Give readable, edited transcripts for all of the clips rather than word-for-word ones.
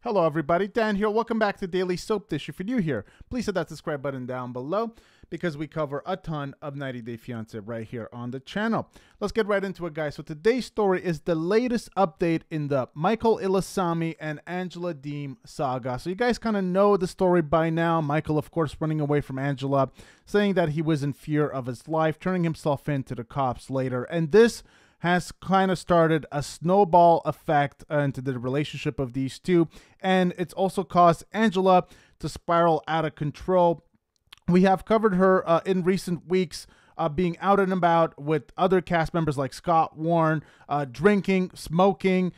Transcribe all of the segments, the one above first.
Hello everybody, Dan here. Welcome back to Daily Soap Dish. If you're new here, please hit that subscribe button down below because we cover a ton of 90 Day Fiancé right here on the channel. Let's get right into it, guys. So today's story is the latest update in the Michael Ilesanmi and Angela Deem saga. So you guys kind of know the story by now. Michael, of course, running away from Angela, saying that he was in fear of his life, turning himself in to the cops later. And this has kind of started a snowball effect into the relationship of these two. And it's also caused Angela to spiral out of control. We have covered her in recent weeks being out and about with other cast members like Scott Warren, drinking, smoking,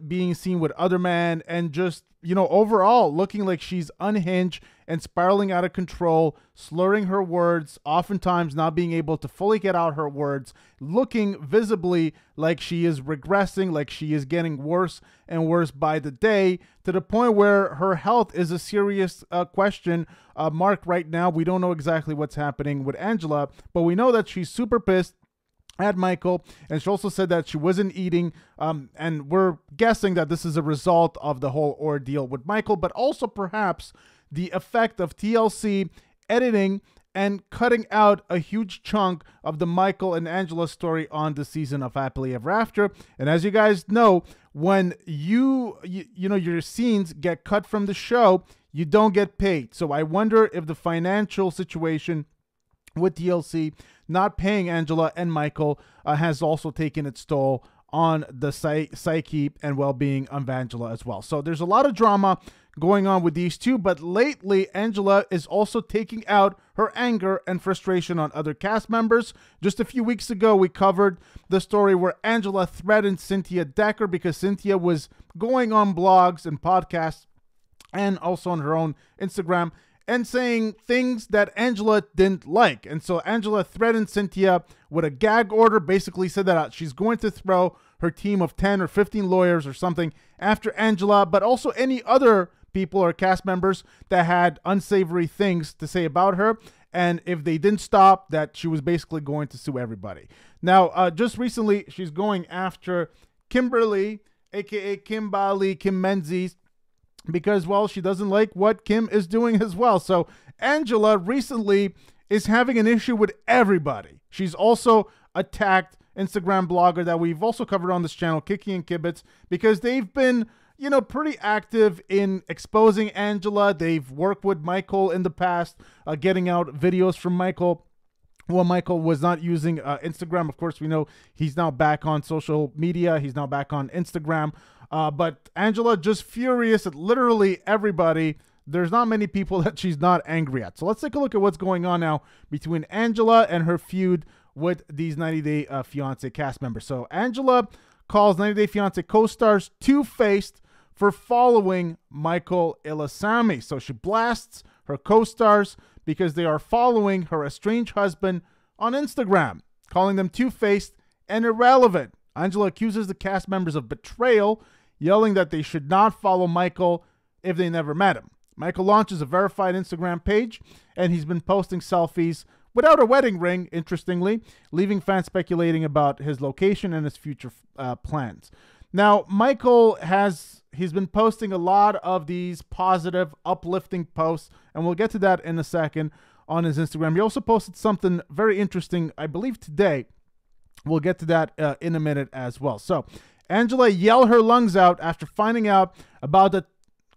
being seen with other men, and just, you know, overall looking like she's unhinged and spiraling out of control, slurring her words, oftentimes not being able to fully get out her words, looking visibly like she is regressing, like she is getting worse and worse by the day, to the point where her health is a serious question mark right now. We don't know exactly what's happening with Angela, but we know that she's super pissed at Michael, and she also said that she wasn't eating, and we're guessing that this is a result of the whole ordeal with Michael, but also perhaps the effect of TLC editing and cutting out a huge chunk of the Michael and Angela story on the season of Happily Ever After. And as you guys know, when you know your scenes get cut from the show, you don't get paid. So I wonder if the financial situation with TLC not paying Angela and Michael has also taken its toll on the psyche and well-being of Angela as well. So there's a lot of drama going on with these two, but lately Angela is also taking out her anger and frustration on other cast members. Just a few weeks ago, we covered the story where Angela threatened Cynthia Decker because Cynthia was going on blogs and podcasts and also on her own Instagram and saying things that Angela didn't like. And so Angela threatened Cynthia with a gag order, basically said that she's going to throw her team of 10 or 15 lawyers or something after Angela, but also any other people or cast members that had unsavory things to say about her. And if they didn't stop, that she was basically going to sue everybody. Now, just recently, she's going after Kimberly, aka Kim Menzies, because, well, she doesn't like what Kim is doing as well. So Angela recently is having an issue with everybody. She's also attacked Instagram blogger that we've also covered on this channel, Kiki and Kibitz, because they've been, you know, pretty active in exposing Angela. They've worked with Michael in the past, getting out videos from Michael. Well, Michael was not using Instagram. Of course, we know he's now back on social media. He's now back on Instagram. But Angela just furious at literally everybody. There's not many people that she's not angry at. So let's take a look at what's going on now between Angela and her feud with these 90 Day Fiancé cast members. So Angela calls 90 Day Fiancé co-stars two-faced for following Michael Ilesanmi. So she blasts her co-stars because they are following her estranged husband on Instagram, calling them two-faced and irrelevant. Angela accuses the cast members of betrayal, yelling that they should not follow Michael if they never met him. Michael launches a verified Instagram page, and he's been posting selfies without a wedding ring, interestingly, leaving fans speculating about his location and his future plans. Now, Michael he's been posting a lot of these positive, uplifting posts, and we'll get to that in a second on his Instagram. He also posted something very interesting, I believe today. We'll get to that in a minute as well. So Angela yelled her lungs out after finding out about the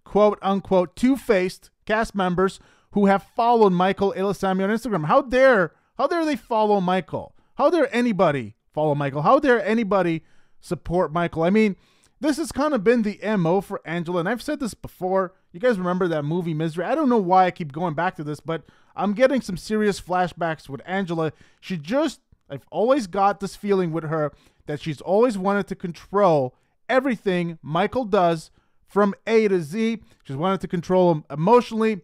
quote-unquote two-faced cast members who have followed Michael Ilesanmi on Instagram. How dare they follow Michael? How dare anybody follow Michael? How dare anybody support Michael? I mean, this has kind of been the MO for Angela, and I've said this before. You guys remember that movie Misery? I don't know why I keep going back to this, but I'm getting some serious flashbacks with Angela. I've always got this feeling with her that she's always wanted to control everything Michael does from A to Z. She's wanted to control him emotionally,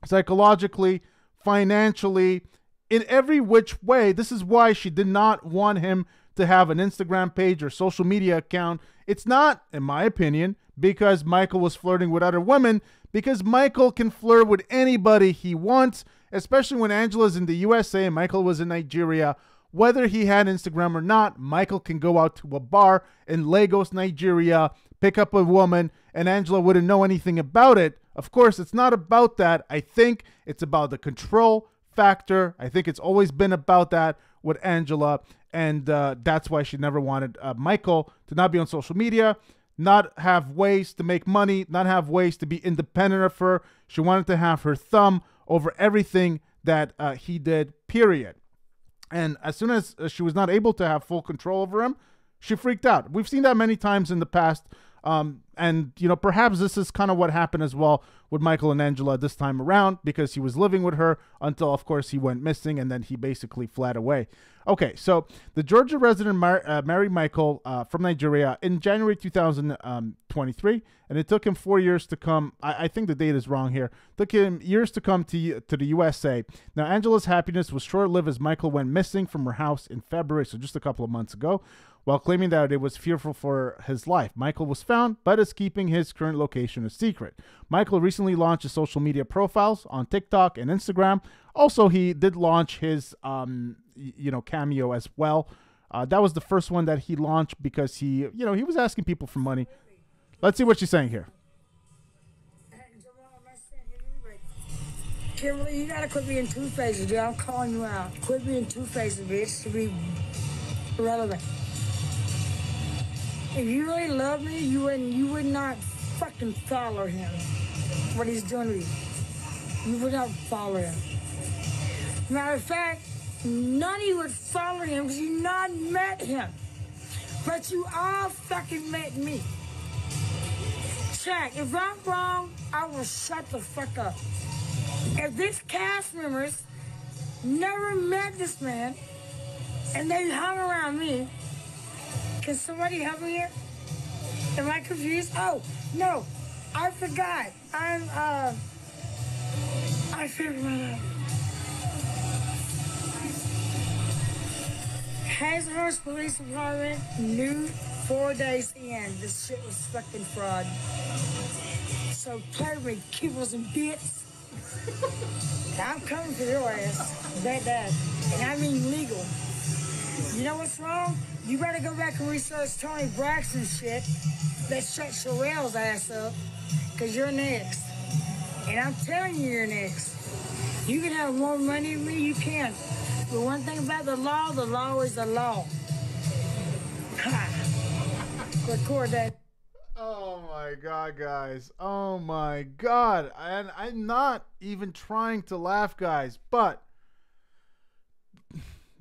psychologically, financially, in every which way. This is why she did not want him to have an Instagram page or social media account. It's not, in my opinion, because Michael was flirting with other women, because Michael can flirt with anybody he wants, especially when Angela's in the USA and Michael was in Nigeria. Whether he had Instagram or not, Michael can go out to a bar in Lagos, Nigeria, pick up a woman and Angela wouldn't know anything about it. Of course, it's not about that. I think it's about the control factor. I think it's always been about that with Angela. And that's why she never wanted Michael to not be on social media, not have ways to make money, not have ways to be independent of her. She wanted to have her thumb over everything that he did, period. And as soon as she was not able to have full control over him, she freaked out. We've seen that many times in the past. And, you know, perhaps this is kind of what happened as well with Michael and Angela this time around, because he was living with her until, of course, he went missing and then he basically fled away. Okay, so the Georgia resident married Michael from Nigeria in January 2023, and it took him 4 years to come. I think the date is wrong here. Took him years to come to the USA. Now, Angela's happiness was short-lived as Michael went missing from her house in February, so just a couple of months ago, while claiming that it was fearful for his life. Michael was found, but is keeping his current location a secret. Michael recently launched his social media profiles on TikTok and Instagram. Also, he did launch his, Cameo as well. That was the first one that he launched because he was asking people for money. Let's see what she's saying here. Kimberly, you gotta quit being two-faced, dude. I'm calling you out. Quit being two-faced, bitch, to be irrelevant. If you really love me, you would not fucking follow him. What he's doing to you. You would not follow him. Matter of fact, none of you would follow him because you not met him. But you all fucking met me. Check, if I'm wrong, I will shut the fuck up. If these cast members never met this man and they hung around me, can somebody help me here? Am I confused? Oh, no, I forgot. I figured it out. Hazlehurst Police Department knew 4 days in this shit was fucking fraud. So play with kibbles and bits. I'm coming for your ass. That. And I mean legal. You know what's wrong? You better go back and research Tony Braxton's shit that shut Sherelle's ass up, because you're next. And I'm telling you, you're next. You can have more money than me, you can. But one thing about the law is the law. Record that. Oh my God, guys. Oh my God. And I'm not even trying to laugh, guys, but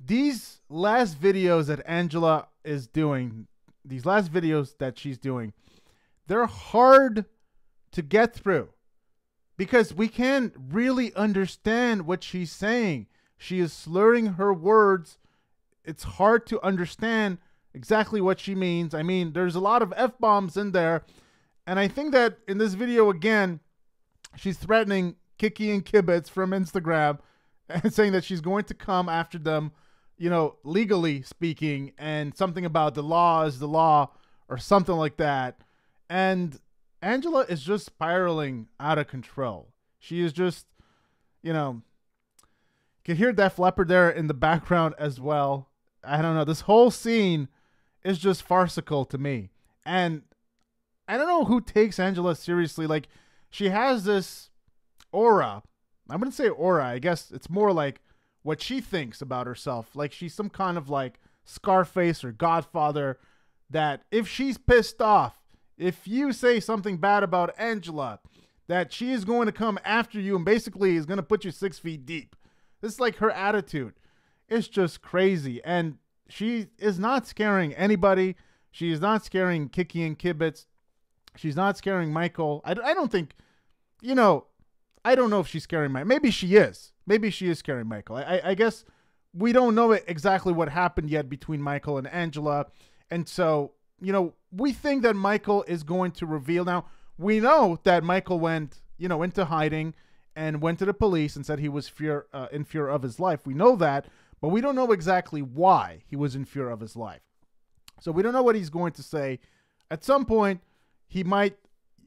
these last videos that Angela is doing, these last videos that she's doing, they're hard to get through because we can't really understand what she's saying. She is slurring her words. It's hard to understand exactly what she means. I mean, there's a lot of F-bombs in there. And I think that in this video, again, she's threatening Kiki and Kibitz from Instagram and saying that she's going to come after them, you know, legally speaking, and something about the law is the law or something like that. And Angela is just spiraling out of control. She is just, you know, you can hear Def Leppard there in the background as well. I don't know. This whole scene is just farcical to me. And I don't know who takes Angela seriously. Like, she has this aura. I wouldn't say aura. I guess it's more like what she thinks about herself. Like, she's some kind of like Scarface or Godfather that if she's pissed off, if you say something bad about Angela, that she is going to come after you and basically is going to put you 6 feet deep. This is like her attitude. It's just crazy. And she is not scaring anybody. She is not scaring Kiki and Kibitz. She's not scaring Michael. I don't think, you know, I don't know if she's scaring Michael. Maybe she is. Maybe she is scaring Michael. I guess we don't know exactly what happened yet between Michael and Angela. And so, you know, we think that Michael is going to reveal. Now, we know that Michael went, you know, into hiding and went to the police and said he was in fear of his life. We know that, but we don't know exactly why he was in fear of his life. So we don't know what he's going to say. At some point, he might,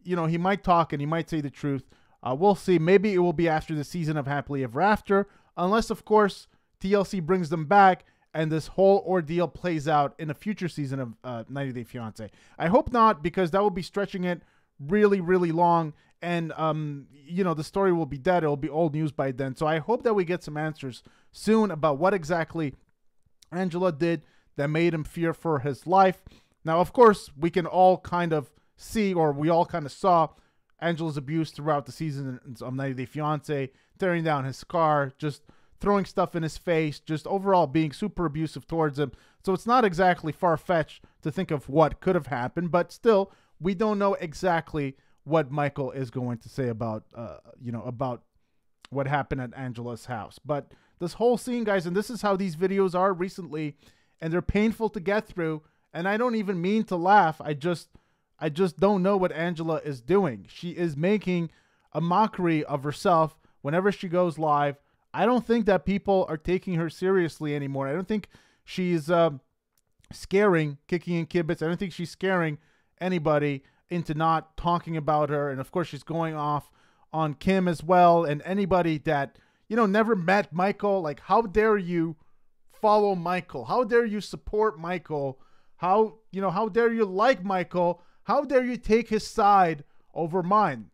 you know, he might talk and he might say the truth. We'll see. Maybe it will be after the season of Happily Ever After, unless, of course, TLC brings them back and this whole ordeal plays out in a future season of 90 Day Fiancé. I hope not, because that will be stretching it really, really long. And, you know, the story will be dead. It will be old news by then. So I hope that we get some answers soon about what exactly Angela did that made him fear for his life. Now, of course, we can all kind of see, or we all kind of saw, Angela's abuse throughout the season of 90 Day Fiancé, tearing down his car, just throwing stuff in his face, just overall being super abusive towards him. So it's not exactly far-fetched to think of what could have happened, but still, we don't know exactly what Michael is going to say about, you know, about what happened at Angela's house. But this whole scene, guys, and this is how these videos are recently, and they're painful to get through. And I don't even mean to laugh. I just don't know what Angela is doing. She is making a mockery of herself whenever she goes live. I don't think that people are taking her seriously anymore. I don't think she's scaring Kiki and Kibitz. I don't think she's scaring anybody into not talking about her. And of course, she's going off on Kim as well, and anybody that, you know, never met Michael. Like, how dare you follow Michael? How dare you support Michael? How dare you like Michael? How dare you take his side over mine?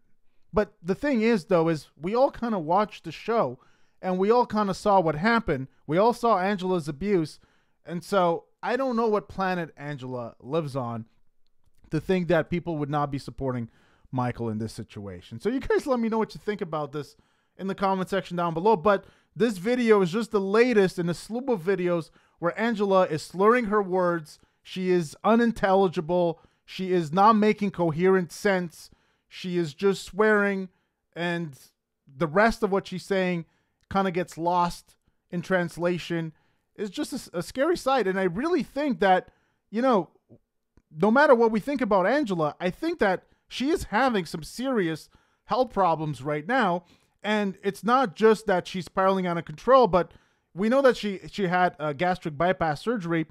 But the thing is, though, is we all kind of watched the show, and we all kind of saw what happened. We all saw Angela's abuse. And so I don't know what planet Angela lives on to think that people would not be supporting Michael in this situation. So you guys let me know what you think about this in the comment section down below. But this video is just the latest in a slew of videos where Angela is slurring her words. She is unintelligible. She is not making coherent sense. She is just swearing, and the rest of what she's saying kind of gets lost in translation. It's just a scary sight. And I really think that, you know, no matter what we think about Angela, I think that she is having some serious health problems right now. And it's not just that she's spiraling out of control, but we know that she had a gastric bypass surgery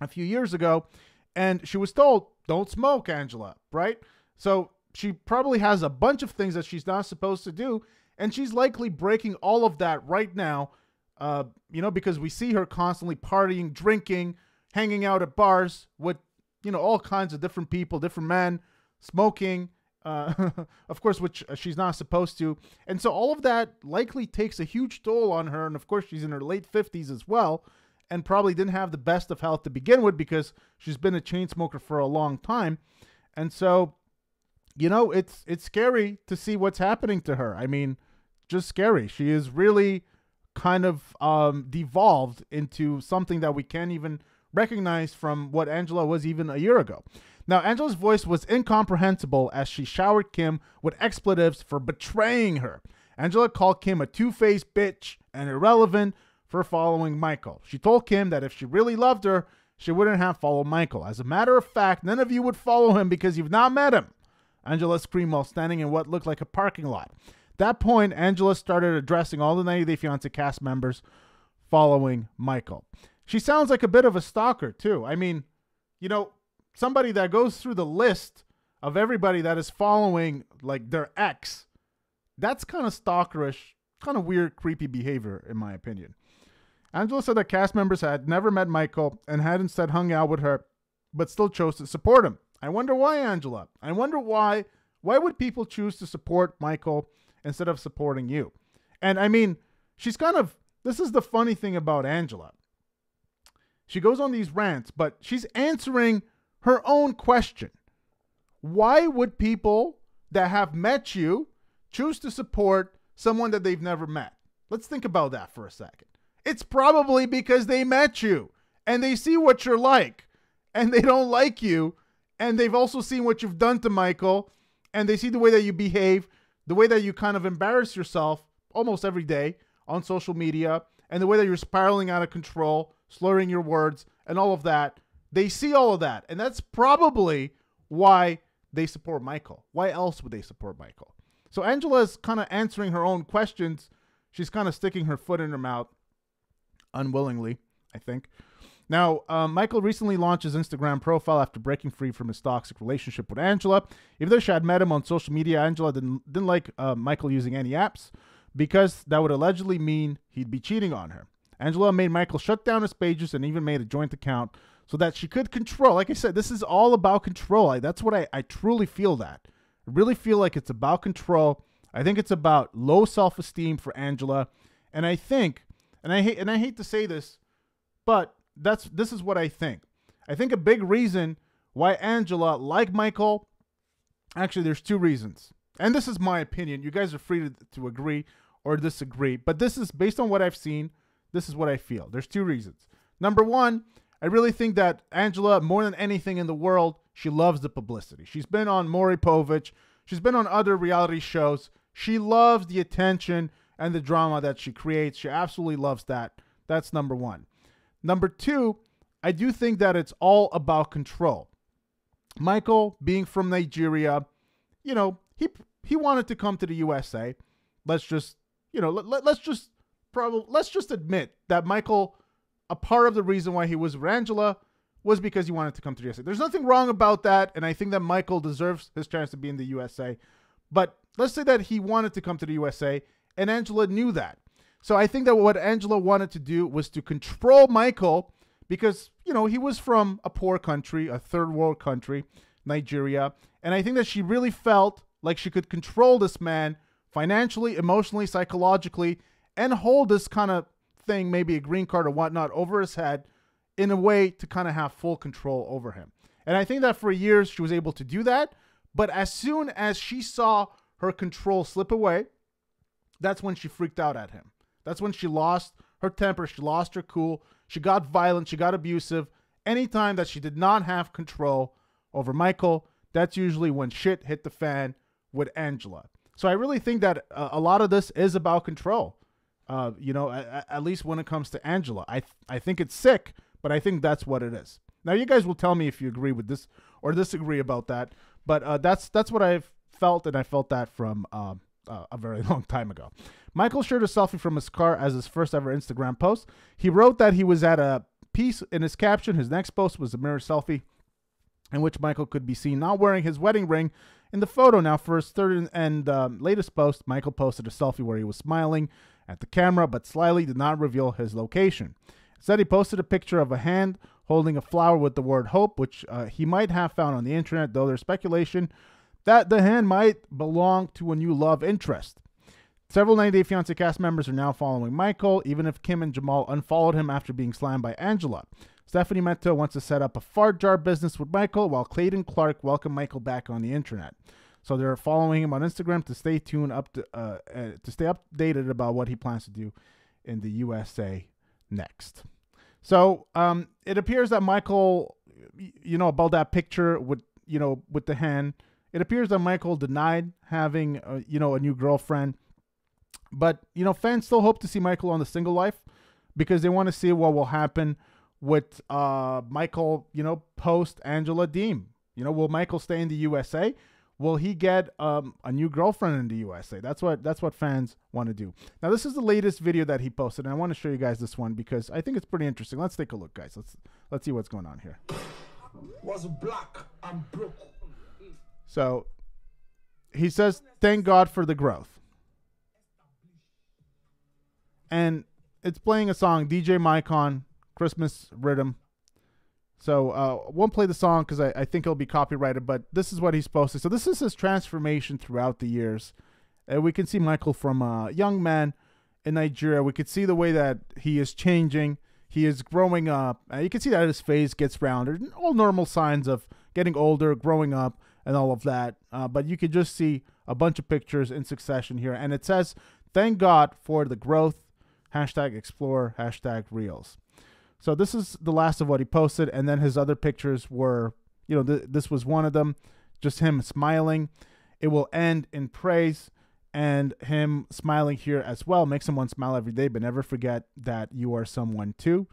a few years ago, and she was told, don't smoke, Angela, right? So she probably has a bunch of things that she's not supposed to do, and she's likely breaking all of that right now, you know, because we see her constantly partying, drinking, hanging out at bars with, you know, all kinds of different people, different men, smoking, of course, which she's not supposed to. And so all of that likely takes a huge toll on her. And of course, she's in her late 50s as well, and probably didn't have the best of health to begin with, because she's been a chain smoker for a long time. And so, you know, it's scary to see what's happening to her. I mean, just scary. She is really kind of devolved into something that we can't even recognize from what Angela was even a year ago. Now, Angela's voice was incomprehensible as she showered Kim with expletives for betraying her. Angela called Kim a two-faced bitch and irrelevant for following Michael. She told Kim that if she really loved her, she wouldn't have followed Michael. As a matter of fact, none of you would follow him because you've not met him, Angela screamed while standing in what looked like a parking lot. At that point, Angela started addressing all the 90 Day Fiancé cast members following Michael. She sounds like a bit of a stalker, too. I mean, you know, somebody that goes through the list of everybody that is following, like, their ex, that's kind of stalkerish, kind of weird, creepy behavior, in my opinion. Angela said that cast members had never met Michael and had instead hung out with her, but still chose to support him. I wonder why, Angela. I wonder why. Why would people choose to support Michael instead of supporting you? And I mean, she's kind of, this is the funny thing about Angela. She goes on these rants, but she's answering her own question. Why would people that have met you choose to support someone that they've never met? Let's think about that for a second. It's probably because they met you and they see what you're like and they don't like you, and they've also seen what you've done to Michael, and they see the way that you behave, the way that you kind of embarrass yourself almost every day on social media, and the way that you're spiraling out of control, slurring your words, and all of that. They see all of that, and that's probably why they support Michael. Why else would they support Michael? So Angela is kind of answering her own questions. She's kind of sticking her foot in her mouth, unwillingly, I think. Now, Michael recently launched his Instagram profile after breaking free from his toxic relationship with Angela. Even though she had met him on social media, Angela didn't like Michael using any apps, because that would allegedly mean he'd be cheating on her. Angela made Michael shut down his pages and even made a joint account so that she could control. Like I said, this is all about control. That's what I truly feel that. I really feel like it's about control. I think it's about low self-esteem for Angela. And I think, and I hate to say this, but this is what I think. I think a big reason why Angela, like Michael, actually there's two reasons. And this is my opinion. You guys are free to agree or disagree. But this is based on what I've seen. This is what I feel. There's two reasons. Number one, I really think that Angela, more than anything in the world, she loves the publicity. She's been on Maury Povich. She's been on other reality shows. She loves the attention and the drama that she creates. She absolutely loves that. That's number one. Number two, I do think that it's all about control. Michael, being from Nigeria, you know, he wanted to come to the USA. Let's just, you know, let's just admit that Michael, a part of the reason why he was with Angela was because he wanted to come to the USA. There's nothing wrong about that, and I think that Michael deserves his chance to be in the USA. But let's say that he wanted to come to the USA, and Angela knew that. So I think that what Angela wanted to do was to control Michael because, you know, he was from a poor country, a third world country, Nigeria. And I think that she really felt like she could control this man financially, emotionally, psychologically, and hold this kind of thing, maybe a green card or whatnot, over his head in a way to kind of have full control over him. And I think that for years she was able to do that. But as soon as she saw her control slip away, that's when she freaked out at him. That's when she lost her temper. She lost her cool. She got violent. She got abusive. Anytime that she did not have control over Michael, that's usually when shit hit the fan with Angela. So I really think that a lot of this is about control. You know, at least when it comes to Angela. I think it's sick, but I think that's what it is. Now, you guys will tell me if you agree with this or disagree about that. But that's what I've felt, and I felt that from a very long time ago. Michael shared a selfie from his car as his first ever Instagram post. He wrote that he was at a piece in his caption. His next post was a mirror selfie in which Michael could be seen not wearing his wedding ring in the photo. Now, for his third and latest post, Michael posted a selfie where he was smiling at the camera, but slyly did not reveal his location. Instead, he posted a picture of a hand holding a flower with the word hope, which he might have found on the internet, though there's speculation that the hand might belong to a new love interest. Several 90 Day Fiancé cast members are now following Michael, even if Kim and Jamal unfollowed him after being slammed by Angela. Stephanie Mento wants to set up a fart jar business with Michael, while Clayton Clark welcomed Michael back on the internet. So they're following him on Instagram to stay tuned to stay updated about what he plans to do in the USA next. So it appears that Michael, you know, about that picture with, you know, with the hand, it appears that Michael denied having, you know, a new girlfriend. But, you know, fans still hope to see Michael on the single life because they want to see what will happen with Michael, you know, post Angela Deem. You know, will Michael stay in the USA? Will he get a new girlfriend in the USA? That's what fans want to do. Now, this is the latest video that he posted, and I want to show you guys this one because I think it's pretty interesting. Let's take a look, guys. Let's see what's going on here. Was black and broke. So he says, "Thank God for the growth," and it's playing a song, DJ Mycon, Christmas Rhythm. So won't play the song because I think it'll be copyrighted, but this is what he's posted. So this is his transformation throughout the years. We can see Michael from a young man in Nigeria. We could see the way that he is changing. He is growing up. You can see that his face gets rounder. All normal signs of getting older, growing up, and all of that. But you can just see a bunch of pictures in succession here. And it says, "Thank God for the growth. Hashtag explore. Hashtag reels." So this is the last of what he posted. And then his other pictures were, you know, this was one of them. Just him smiling. It will end in praise. And him smiling here as well. Make someone smile every day, but never forget that you are someone too.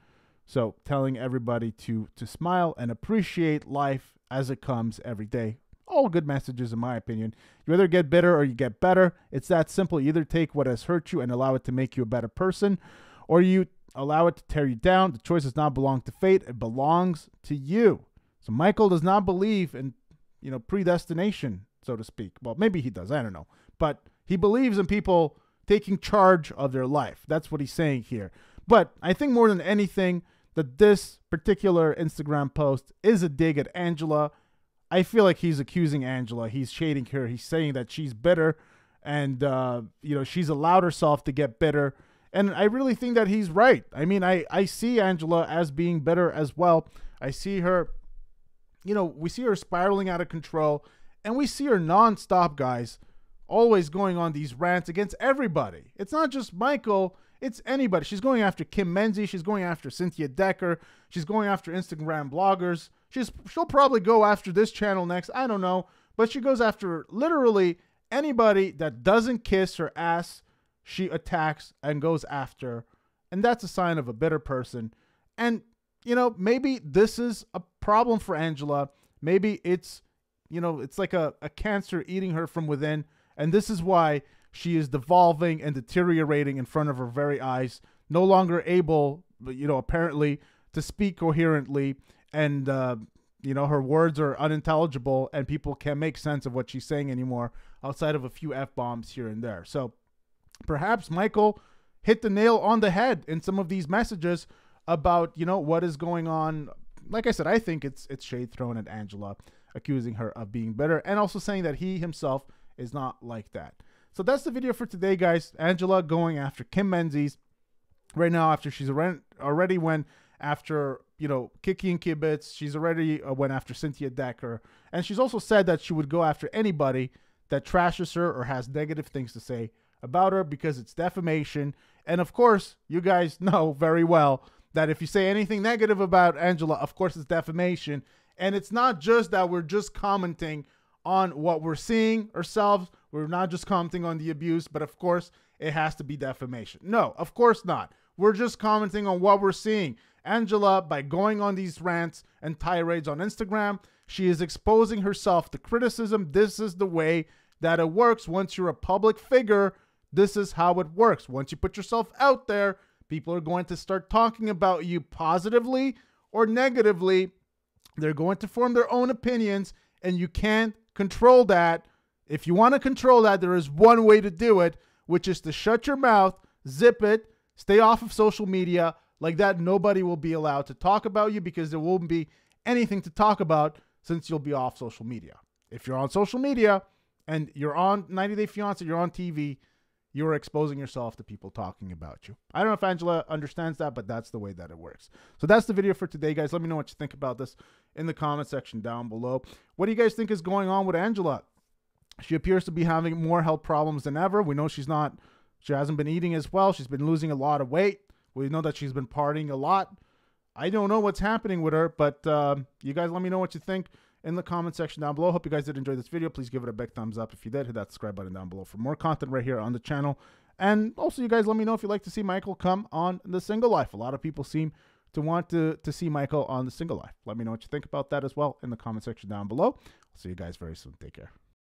So telling everybody to smile and appreciate life as it comes every day. All good messages, in my opinion. You either get bitter or you get better. It's that simple. You either take what has hurt you and allow it to make you a better person, or you allow it to tear you down. The choice does not belong to fate. It belongs to you. So Michael does not believe in, you know, predestination, so to speak. Well, maybe he does. I don't know. But he believes in people taking charge of their life. That's what he's saying here. But I think more than anything that this particular Instagram post is a dig at Angela. I feel like he's accusing Angela. He's shading her. He's saying that she's bitter and, she's allowed herself to get bitter. And I really think that he's right. I mean, I see Angela as being bitter as well. I see her, we see her spiraling out of control. And we see her nonstop, guys, always going on these rants against everybody. It's not just Michael. It's anybody. She's going after Kim Menzies. She's going after Cynthia Decker. She's going after Instagram bloggers. She'll probably go after this channel next. I don't know. But she goes after literally anybody that doesn't kiss her ass. She attacks and goes after. And that's a sign of a bitter person. And, maybe this is a problem for Angela. Maybe it's, it's like a cancer eating her from within. And this is why she is devolving and deteriorating in front of her very eyes. No longer able, apparently to speak coherently. And, her words are unintelligible and people can't make sense of what she's saying anymore outside of a few F-bombs here and there. So perhaps Michael hit the nail on the head in some of these messages about, what is going on. Like I said, I think it's shade thrown at Angela, accusing her of being bitter and also saying that he himself is not like that. So that's the video for today, guys. Angela going after Kim Menzies right now after she's already went after, Kiki and Kibitz. She's already went after Cynthia Decker. And she's also said that she would go after anybody that trashes her or has negative things to say about her because it's defamation. And of course, you guys know very well that if you say anything negative about Angela, of course it's defamation. And it's not just that we're just commenting on what we're seeing ourselves. We're not just commenting on the abuse, but of course it has to be defamation. No, of course not. We're just commenting on what we're seeing. Angela, by going on these rants and tirades on Instagram, she is exposing herself to criticism. This is the way that it works. Once you're a public figure, this is how it works. Once you put yourself out there, people are going to start talking about you positively or negatively. They're going to form their own opinions, and you can't control that. If you want to control that, there is one way to do it, which is to shut your mouth, zip it, stay off of social media. Like that, nobody will be allowed to talk about you because there won't be anything to talk about since you'll be off social media. If you're on social media and you're on 90 Day Fiancé, you're on TV, you're exposing yourself to people talking about you. I don't know if Angela understands that, but that's the way that it works. So that's the video for today, guys. Let me know what you think about this in the comment section down below. What do you guys think is going on with Angela? She appears to be having more health problems than ever. We know she hasn't been eating as well. She's been losing a lot of weight. We know that she's been partying a lot. I don't know what's happening with her, but you guys let me know what you think in the comment section down below. Hope you guys did enjoy this video. Please give it a big thumbs up. If you did, hit that subscribe button down below for more content right here on the channel. And also, you guys let me know if you'd like to see Michael come on The Single Life. A lot of people seem to want to see Michael on The Single Life. Let me know what you think about that as well in the comment section down below. I'll see you guys very soon. Take care.